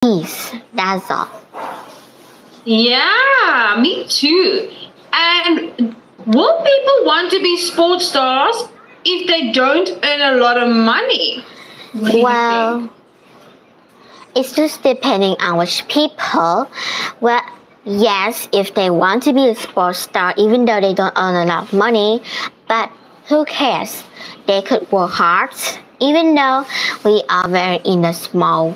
peace. That's all. Yeah, me too. And will people want to be sports stars if they don't earn a lot of money? What do you think? It's just depending on which people. Well, yes, if they want to be a sports star, even though they don't earn a lot of money, but who cares? They could work hard. Even though we are very in a small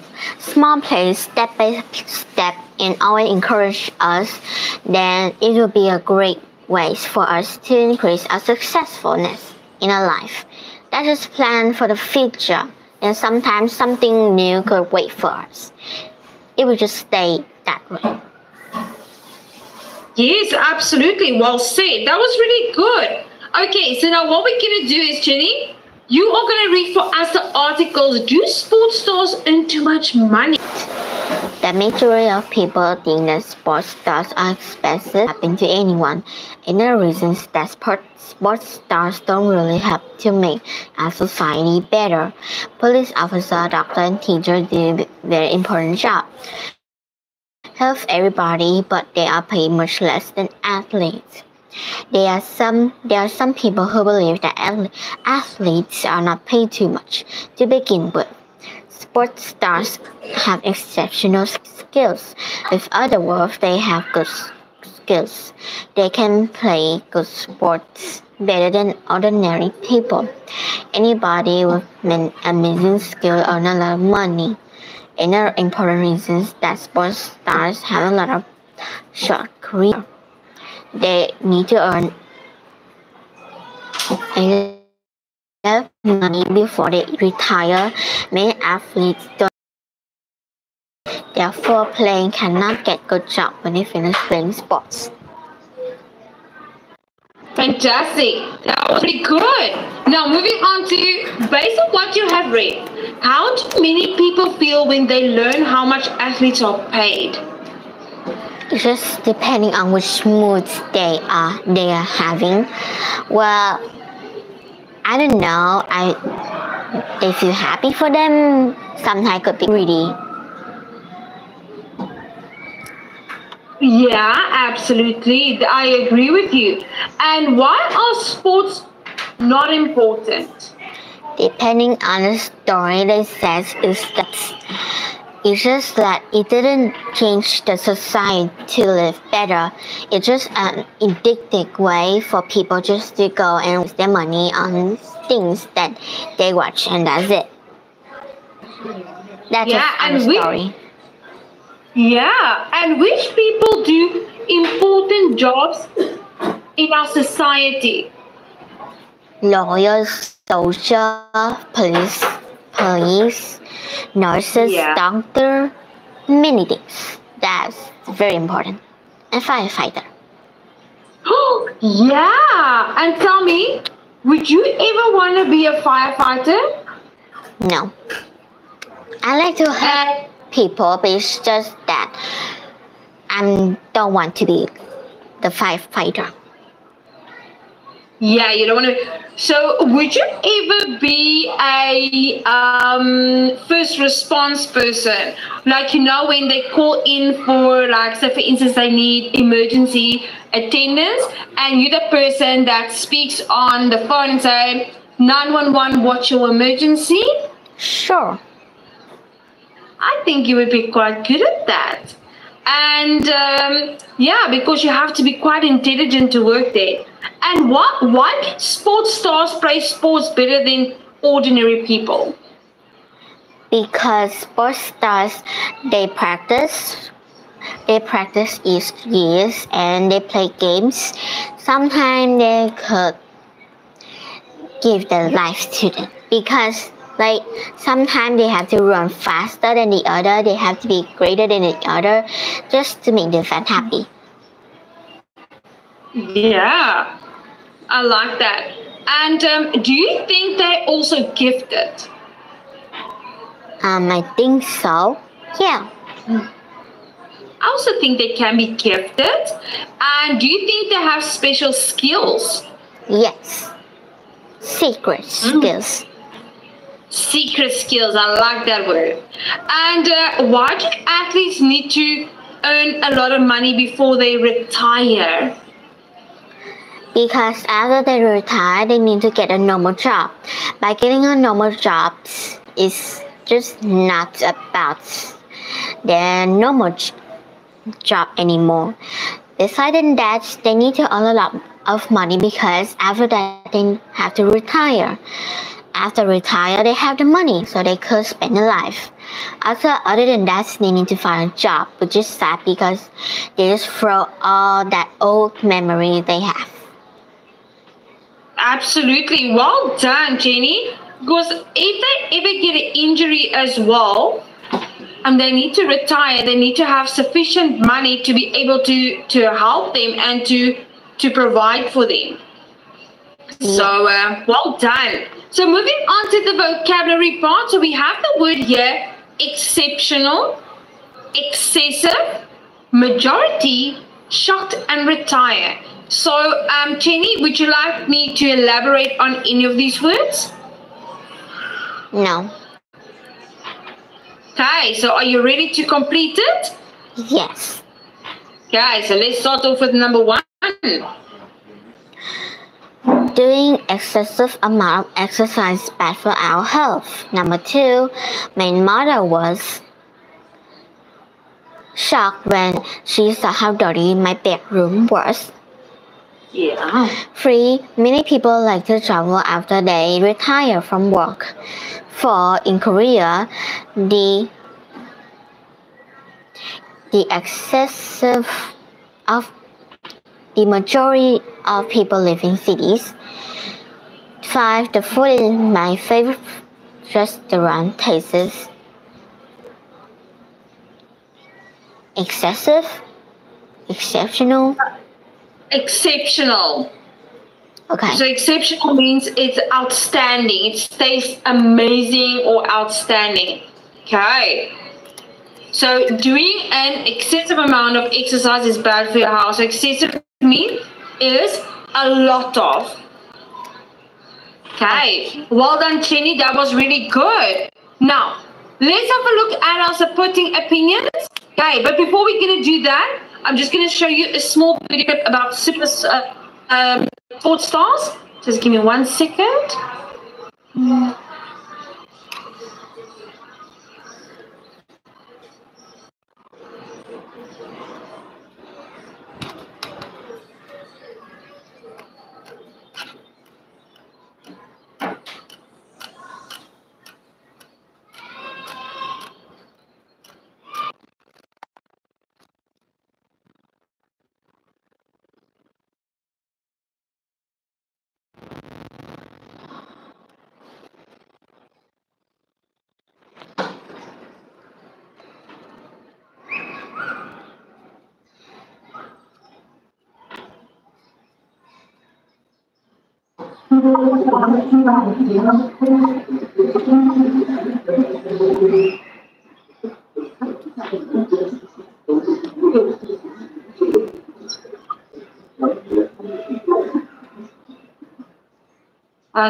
place, step by step, and always encourage us, then it will be a great way for us to increase our successfulness in our life. Let's just plan for the future, and sometimes something new could wait for us. It will just stay that way. Yes, absolutely. Well said. That was really good. Okay, so now what we're going to do is, Jenny, you are going to read for us the articles. Do sports stars earn too much money? The majority of people think that sports stars are expensive, happen to anyone. And the reasons that sports stars don't really help to make our society better. Police officer, doctor, and teacher do a very important job. Help everybody, but they are paid much less than athletes. There are some people who believe that athletes are not paid too much to begin with. Sports stars have exceptional skills. With other words, they have good skills. They can play good sports better than ordinary people. Anybody with amazing skill earns a lot of money. Another important reason is that sports stars have a lot of short career. They need to earn enough money before they retire. Many athletes don't. Therefore, playing cannot get good job when they finish playing sports. Fantastic. That was pretty good. Now, moving on to, based on what you have read, how do many people feel when they learn how much athletes are paid? It's just depending on which moods they are having. Well, I don't know. They feel happy for them. Sometimes could be greedy. Yeah, absolutely. I agree with you. And why are sports not important? Depending on the story they says is that it's just that it didn't change the society to live better. It's just an addictive way for people just to go and waste their money on things that they watch, and that's it. That's a story. Yeah, and which people do important jobs in our society? Lawyers, soldiers, police, nurses, doctor, many things. That's very important. And firefighter. Yeah, and tell me, would you ever want to be a firefighter? No. I like to help people, but it's just that I don't want to be the firefighter. Yeah, you don't want to. So, would you ever be a first response person? Like, you know, when they call in for, like, say, for instance, they need emergency attendance, and you're the person that speaks on the phone and say, 911, what's your emergency? Sure. I think you would be quite good at that. And yeah, because you have to be quite intelligent to work there. And why sports stars play sports better than ordinary people? Because sports stars, they practice each year and they play games. Sometimes they could give their life to them because, like, sometimes they have to run faster than the other. They have to be greater than the other just to make their fans happy. Yeah, I like that. And do you think they're also gifted? I think so. Yeah. I also think they can be gifted. And do you think they have special skills? Yes. Secret skills. Secret skills. I like that word. And why do athletes need to earn a lot of money before they retire? Because after they retire, they need to get a normal job. By getting a normal job is just not about their normal job anymore. Besides that, they need to earn a lot of money because after that they have to retire. After retire, they have the money, so they could spend their life. Other than that, they need to find a job, which is sad because they just throw all that old memory they have. Absolutely. Well done, Jenny. Because if they ever get an injury as well, and they need to retire, they need to have sufficient money to be able to help them and to provide for them. Yeah. So, well done. So moving on to the vocabulary part. So we have the word here, exceptional, excessive, majority, shocked, and retire. So, Jenny, would you like me to elaborate on any of these words? No. Okay, so are you ready to complete it? Yes. Okay, so let's start off with number 1. Doing excessive amount of exercise is bad for our health. Number 2, my mother was shocked when she saw how dirty my bedroom was. Yeah. 3, many people like to travel after they retire from work. 4, in Korea, the majority of people live in cities. 5, the food in my favorite restaurant tastes excessive, exceptional. Exceptional. Okay. So exceptional means it's outstanding. It tastes amazing or outstanding. Okay. So doing an excessive amount of exercise is bad for your health. So excessive means is a lot of. Okay. Well done, Jenny. That was really good. Now, let's have a look at our supporting opinions. Okay, but before we're going to do that, I'm just going to show you a small video about super sports stars. Just give me 1 second.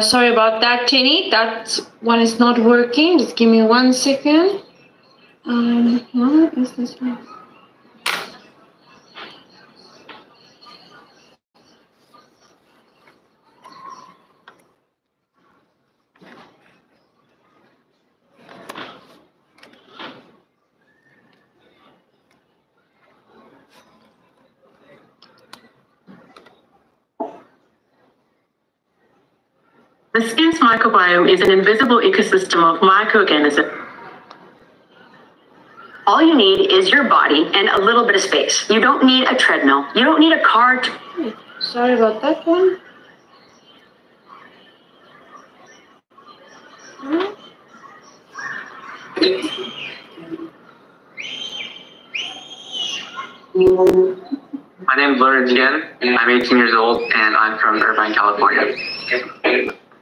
Sorry about that, Jenny. That one is not working. Just give me 1 second. What is this one? The skin's microbiome is an invisible ecosystem of microorganisms. All you need is your body and a little bit of space. You don't need a treadmill. You don't need a car. Sorry about that one. My name is Leonard Jian. I'm 18 years old and I'm from Irvine, California.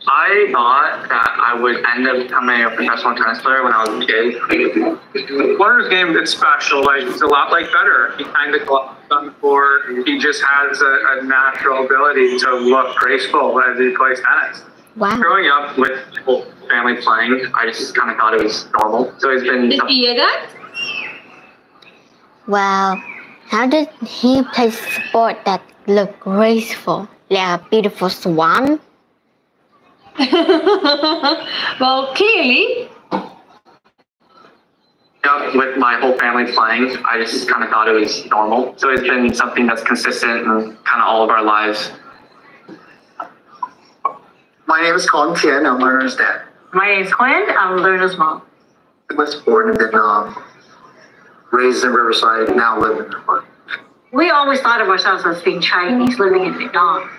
I thought that I would end up becoming a professional tennis player when I was a kid. Leonard's game, it's special. Like, he's a lot like Federer. He kind of gloves on the court. He just has a natural ability to look graceful as he plays tennis. Wow. Growing up with people family playing, I just kind of thought it was normal. So it's been. Did you hear that? Wow, how did he play sport that looked graceful, like a beautiful swan? Well, clearly. With my whole family playing, I just kind of thought it was normal. So it's been something that's consistent in kind of all of our lives. My name is Tian. I'm Lerner's dad. My name is Quinn. I'm Lerner's mom. I was born in Vietnam, raised in Riverside, now live in Vietnam. We always thought of ourselves as being Chinese living in Vietnam.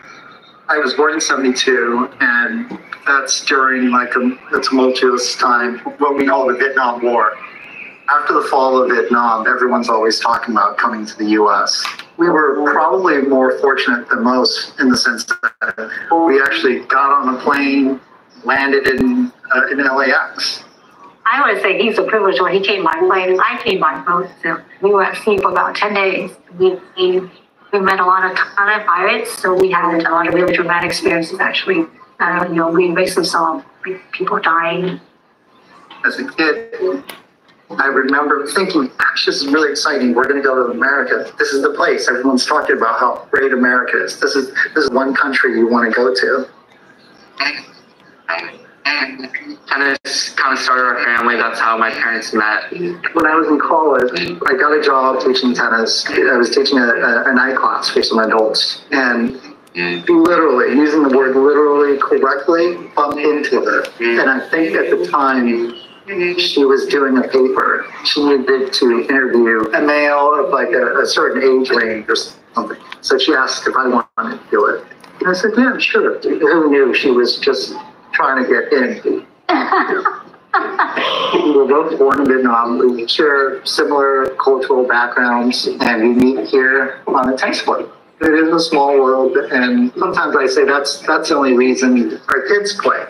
I was born in 72, and that's during like a tumultuous time, what we call the Vietnam War. After the fall of Vietnam, everyone's always talking about coming to the U.S. We were probably more fortunate than most in the sense that we actually got on a plane, landed in LAX. I would say he's a privilege when he came by plane. I came by boat. So we were at sea for about 10 days. We met a lot of Thailand pirates, so we had a lot of really dramatic experiences actually. We basically saw people dying. As a kid, I remember thinking, gosh, this is really exciting. We're going to go to America. This is the place. Everyone's talking about how great America is. This is one country you want to go to. Tennis kind of started our family. That's how my parents met. When I was in college, I got a job teaching tennis. I was teaching a night class for some adults. And literally, using the word literally correctly, bumped into her. And I think at the time, she was doing a paper. She needed to interview a male of like a certain age range or something. So she asked if I wanted to do it. And I said, yeah, sure. Who knew she was just trying to get in? We were both born in Vietnam. We share similar cultural backgrounds, and we meet here on a tennis court. It is a small world, and sometimes I say that's the only reason our kids play.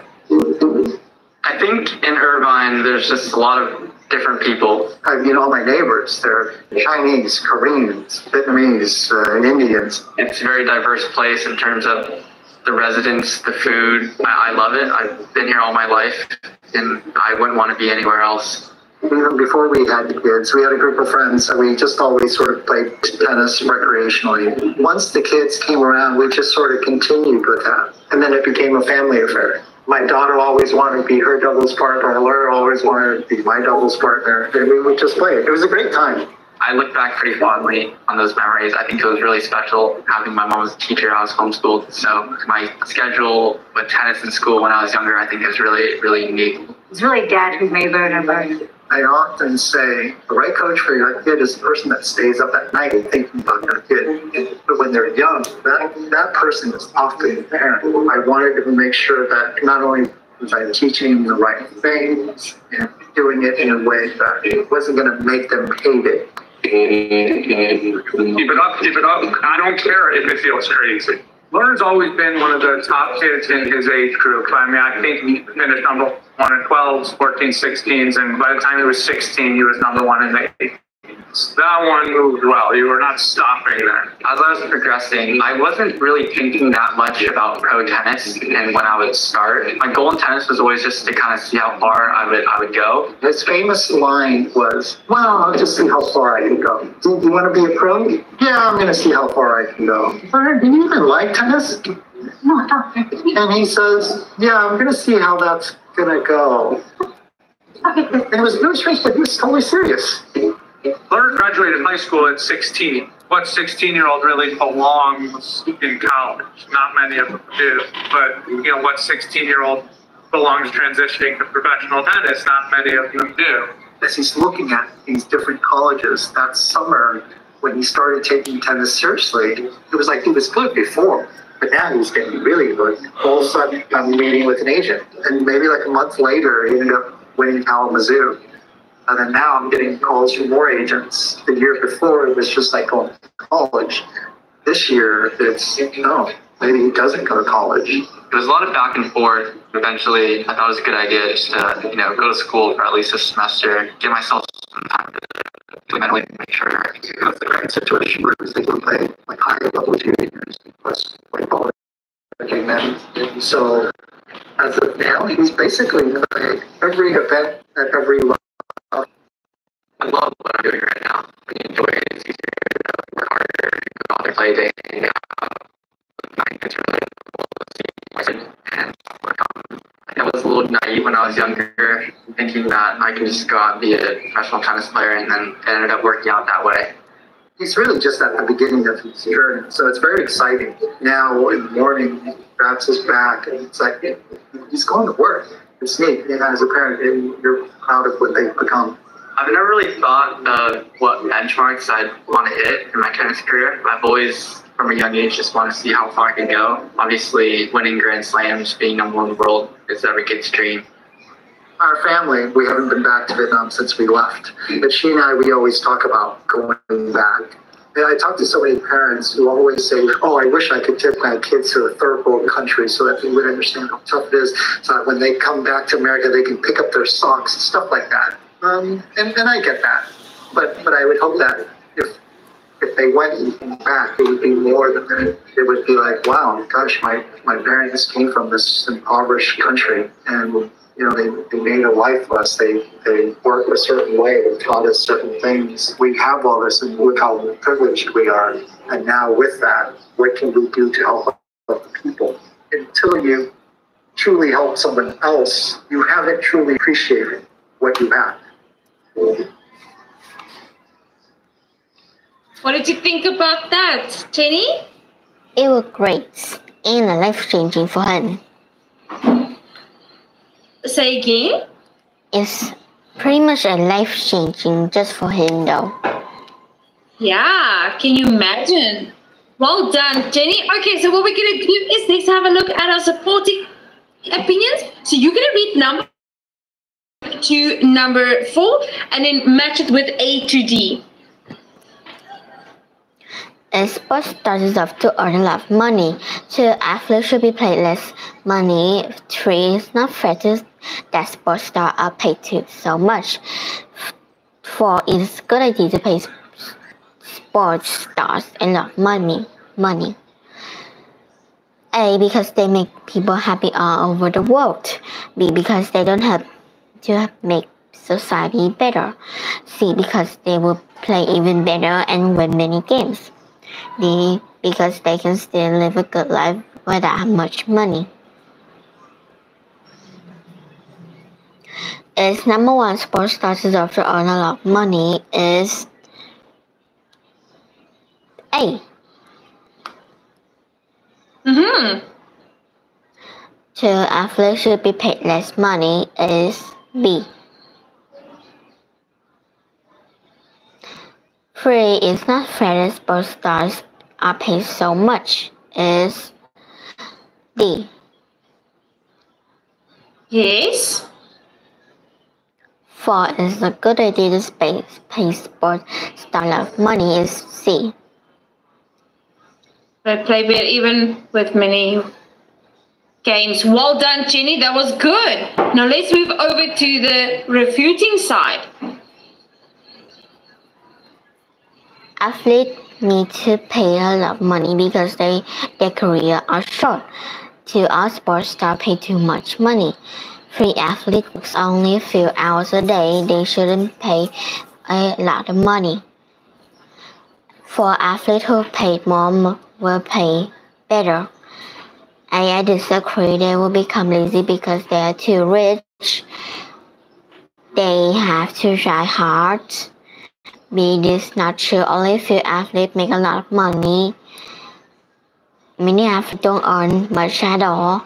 I think in Irvine, there's just a lot of different people. I mean, all my neighbors, they're Chinese, Koreans, Vietnamese, Indians. It's a very diverse place in terms of the residents, the food. I love it. I've been here all my life, and I wouldn't want to be anywhere else. Even before we had the kids, we had a group of friends, and we just always sort of played tennis recreationally. Once the kids came around, we just sort of continued with that, and then it became a family affair. My daughter always wanted to be her doubles partner. Laura always wanted to be my doubles partner. And we would just play. It was a great time. I look back pretty fondly on those memories. I think it was really special having my mom as a teacher. I was homeschooled. So my schedule with tennis in school when I was younger, I think is really, really unique. It's really dad who made learn and learn. I often say the right coach for your kid is the person that stays up at night thinking about their kid. But when they're young, that person is often the parent. I wanted to make sure that not only was I teaching the right things and doing it in a way that it wasn't going to make them hate it. Keep it up, keep it up. I don't care if it feels crazy. Learner's always been one of the top kids in his age group. I mean, I think he finished number 1 in 12s, 14, 16s, and by the time he was 16, he was number 1 in the 8s. That one moved well. You were not stopping there. As I was progressing, I wasn't really thinking that much about pro tennis and when I would start. My goal in tennis was always just to kind of see how far I would go. His famous line was, well, I'll just see how far I can go. Do you want to be a pro? Yeah, I'm going to see how far I can go. Do you even like tennis? No, I don't. And he says, yeah, I'm going to see how that's going to go. And it was really strange, but he was totally serious. Lerner graduated high school at 16. What 16-year-old really belongs in college? Not many of them do. But, what 16-year-old belongs transitioning to professional tennis? Not many of them do. As he's looking at these different colleges that summer, when he started taking tennis seriously, it was like he was good before. But now he was getting really good. All of a sudden, I'm meeting with an agent. And maybe like a month later, he ended up winning Kalamazoo. And then now I'm getting calls from more agents. The year before, it was just like going to college. This year, it's, maybe he doesn't go to college. There was a lot of back and forth. Eventually, I thought it was a good idea just to, go to school for at least a semester, give myself some time to mentally make sure it was the right situation where they can play like higher level juniors plus like college. And so I as a male, he's basically played every event at every level. I love what I'm doing right now. I enjoy it. It's easier to work harder, go out there, play a day. It's really cool to see. And I was a little naive when I was younger, thinking that I could just go out and be a professional tennis player, and then it ended up working out that way. He's really just at the beginning of his journey, so it's very exciting. Now in the morning, he grabs his back, and it's like he's going to work. It's neat. And as a parent, you're proud of what they've become. I've never really thought of what benchmarks I'd want to hit in my tennis career. I've always, from a young age, just wanted to see how far I could go. Obviously, winning Grand Slams, being number one in the world, is every kid's dream. Our family, we haven't been back to Vietnam since we left. But she and I, we always talk about going back. And I talk to so many parents who always say, oh, I wish I could take my kids to a third world country so that they would understand how tough it is, so that when they come back to America, they can pick up their socks and stuff like that. And I get that. But I would hope that if they went back, it would be more than that. It would be like, wow, gosh, my parents came from this impoverished country, and they made a life for us. They worked a certain way. They taught us certain things. We have all this, and look how privileged we are. And now with that, what can we do to help other people? Until you truly help someone else, you haven't truly appreciated what you have. What did you think about that, Jenny? It was great and life-changing for him. Say again? It's pretty much a life-changing just for him though. Yeah, can you imagine? Well done, Jenny. Okay, so what we're going to do is next have a look at our supporting opinions. So you're going to read number to number 4 and then match it with A to D. A sports starts off to earn a lot of money. 2. Athletes should be paid less money. 3. It's not fair that sports stars are paid too so much. 4. It's a good idea to pay sports stars a lot of money. A. Because they make people happy all over the world. B. Because they don't have to make society better. C. Because they will play even better and win many games. D. Because they can still live a good life without much money. Its number 1 sports star deserves to earn a lot of money is A. 2. Athletes should be paid less money is B. 3. It's not fair that sports stars are paid so much is D. Yes. 4. It's a good idea to pay sports star a lot of money is C. They play better even with many games. Well done, Jenny. That was good. Now let's move over to the refuting side. Athletes need to pay a lot of money because their career are short. 2. All sports stars pay too much money. 3. Athletes work only a few hours a day. They shouldn't pay a lot of money. 4. Athletes who paid more will pay better. I disagree. They will become lazy because they are too rich. They have to try hard. B. This is not true. Only a few athletes make a lot of money. Many athletes don't earn much at all.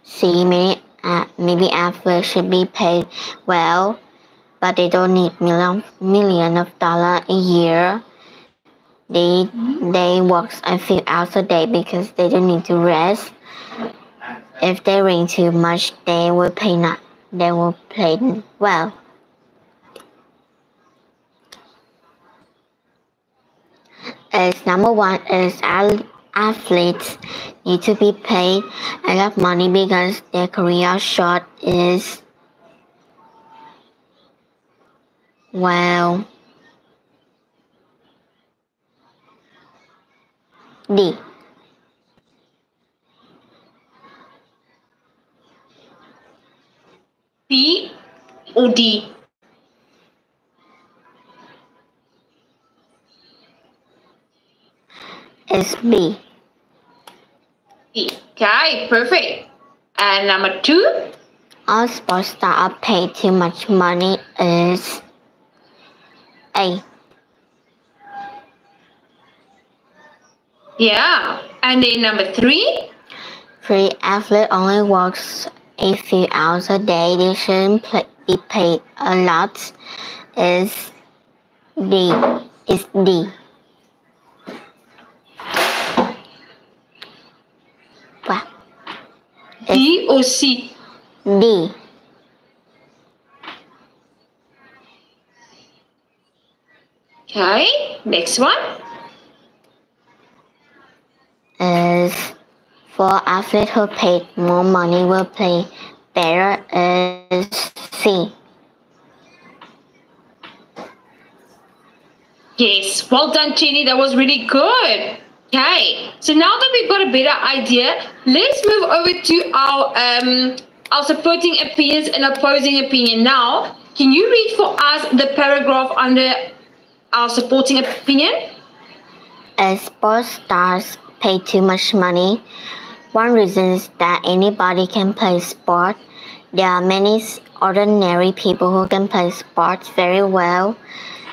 C. Maybe athletes should be paid well, but they don't need millions of dollars a year. They work a few hours a day because they don't need to rest. If they ring too much, they will play well. As number 1 is athletes need to be paid a lot of money because their career short is D. or D? It's B. B. Okay, perfect. And number 2? All sports stars are paid too much money is A. Yeah. And then number 3? Free athlete only works a few hours a day. They shouldn't be paid a lot. Is D. Is D. Wow. D or C? D. Okay, next one. Is for athletes who paid more money will play better is C. Yes, well done, Jenny. That was really good. Okay, so now that we've got a better idea, let's move over to our supporting opinions and opposing opinion. Now, can you read for us the paragraph under our supporting opinion? As sports stars pay too much money, one reason is that anybody can play sport. There are many ordinary people who can play sports very well.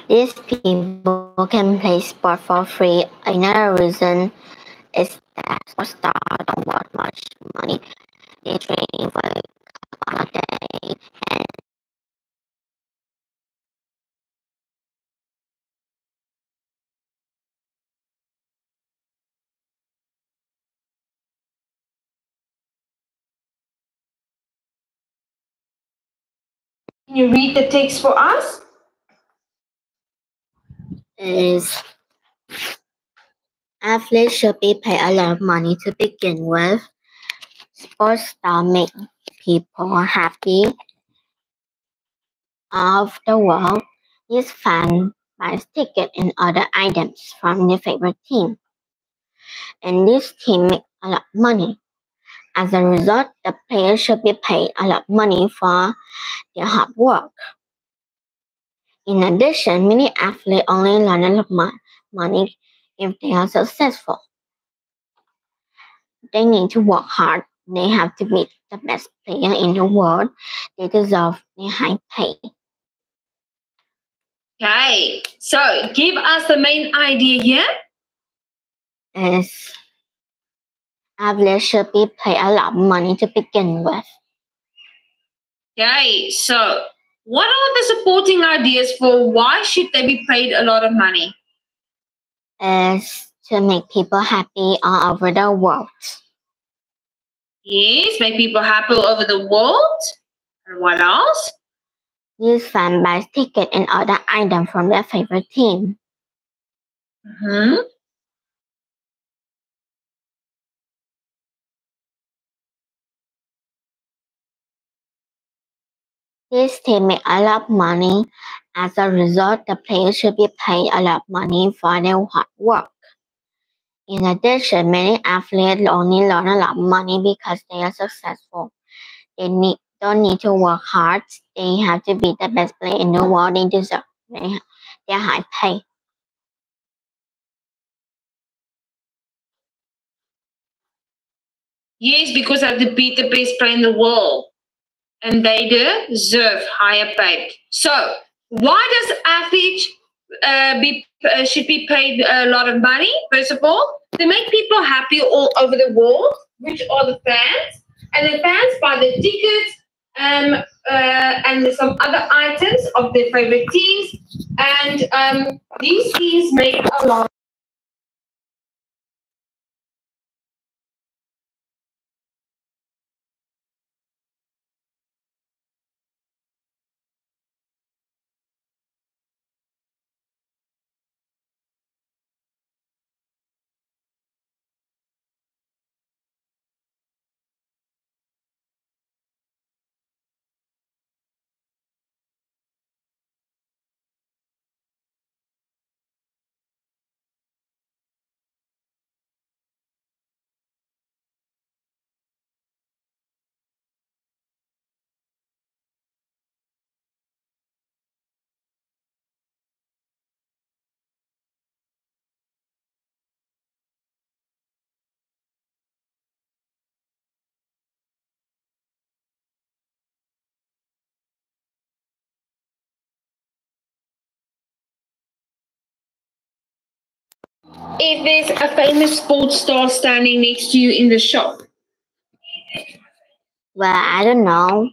These people can play sport for free. Another reason is that sports stars don't worth much money. They train for a day and Can you read the text for us? is athletes should be paid a lot of money to begin with. Sports stars make people happy of the world. These fans buy tickets and other items from their favorite team, and this team make a lot of money. As a result, the players should be paid a lot of money for their hard work. In addition, many athletes only learn a lot of money if they are successful. They need to work hard. They have to be the best player in the world. They deserve their high pay. Okay, so give us the main idea here. As athletes should be paid a lot of money to begin with. Okay, so what are the supporting ideas for why should they be paid a lot of money? Is to make people happy all over the world. Yes, make people happy all over the world. And what else? These fans buy tickets and other items from their favorite team. Mm-hmm. This team make a lot of money. As a result, the players should be paid a lot of money for their hard work. In addition, many athletes only learn a lot of money because they are successful. They don't need to work hard. They have to be the best player in the world. They deserve their high pay. Yes, because they have to beat the best player in the world. And they deserve higher pay. So, why does athletes should be paid a lot of money? First of all, they make people happy all over the world, which are the fans. And the fans buy the tickets and some other items of their favorite teams. And these teams make a lot If there's a famous sports star standing next to you in the shop? Well, I don't know.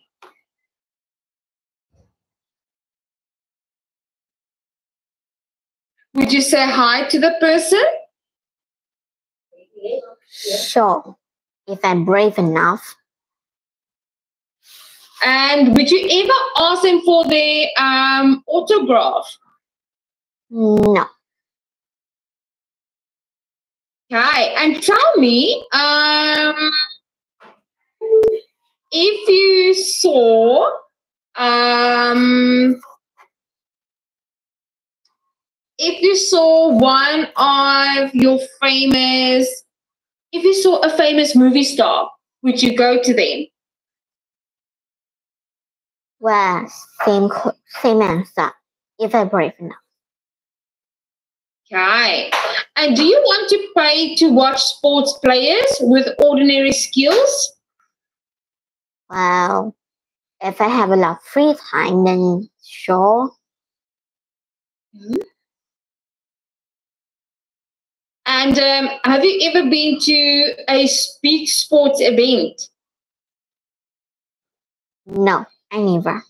Would you say hi to the person? Sure, if I'm brave enough. And would you ever ask them for their autograph? No. Okay, and tell me, if you saw one of your if you saw a famous movie star, would you go to them? Well, same answer, if I'm brave enough. Okay. And do you want to pay to watch sports players with ordinary skills? Well, if I have a lot of free time, then sure. Mm-hmm. And have you ever been to a big sports event? No, I never.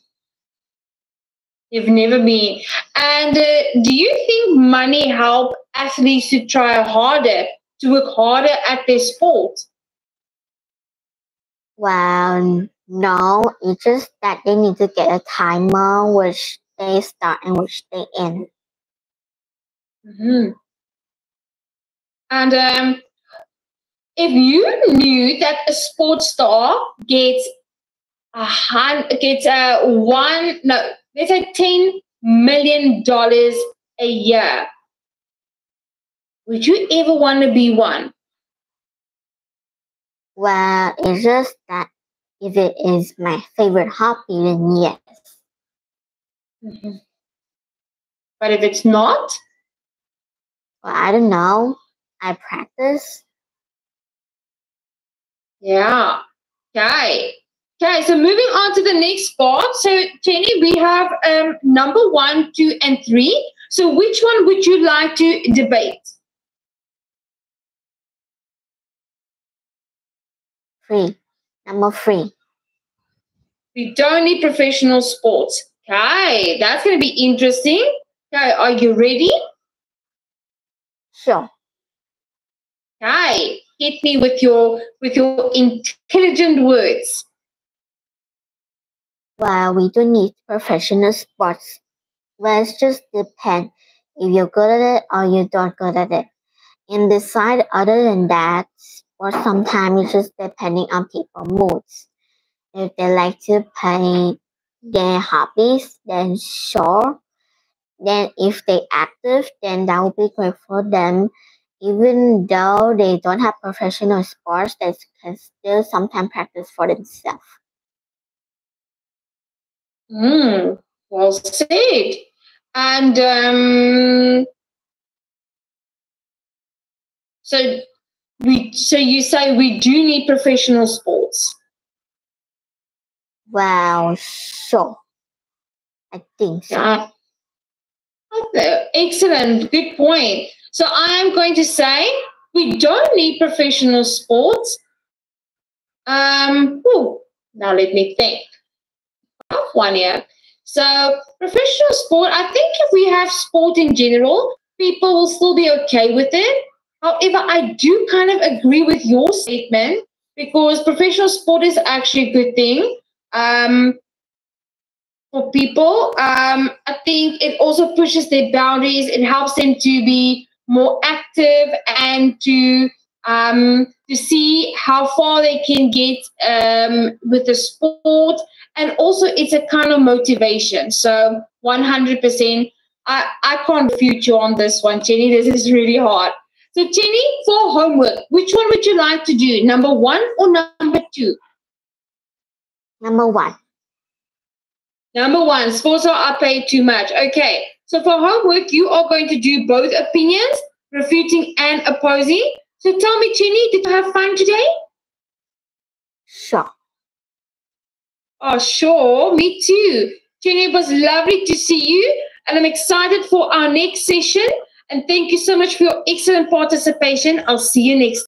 You've never been. And do you think money help athletes to try harder, to work harder at their sport? Well, no, it's just that they need to get a timer which they start and which they end. Mm-hmm. And if you knew that a sports star gets let's say $10 million a year, would you ever want to be one? Well, it's just that if it is my favorite hobby, then yes. Mm-hmm. But if it's not? Well, I don't know. I practice. Yeah. Okay. Okay, so moving on to the next part. So, Jenny, we have number 1, 2, and 3. So which one would you like to debate? 3. Number 3. We don't need professional sports. Okay, that's going to be interesting. Okay, are you ready? Sure. Okay, hit me with your intelligent words. Well, we don't need professional sports. Well, it just depends if you're good at it or you don't good at it. And besides, other than that, or sometimes it's just depending on people's moods. If they like to play their hobbies, then sure. Then if they active, then that would be great for them. Even though they don't have professional sports, they can still sometimes practice for themselves. Well said. And so you say we do need professional sports? Well, sure. I think so. Yeah. Okay. Excellent. Good point. So I'm going to say we don't need professional sports. Now let me think. One here. So professional sport, I think if we have sport in general, people will still be okay with it. However, I do kind of agree with your statement because professional sport is actually a good thing for people. I think it also pushes their boundaries. It helps them to be more active and to see how far they can get with the sport. And also, it's a kind of motivation. So 100%, I can't refute you on this one, Jenny. This is really hard. So, Jenny, for homework, which one would you like to do? Number 1 or number 2? Number 1. Number 1, sports are paid too much. Okay. So for homework, you are going to do both opinions, refuting and opposing. So tell me, Jenny, did you have fun today? Sure. Oh, sure. Me too. Jenny, it was lovely to see you. And I'm excited for our next session. And thank you so much for your excellent participation. I'll see you next time.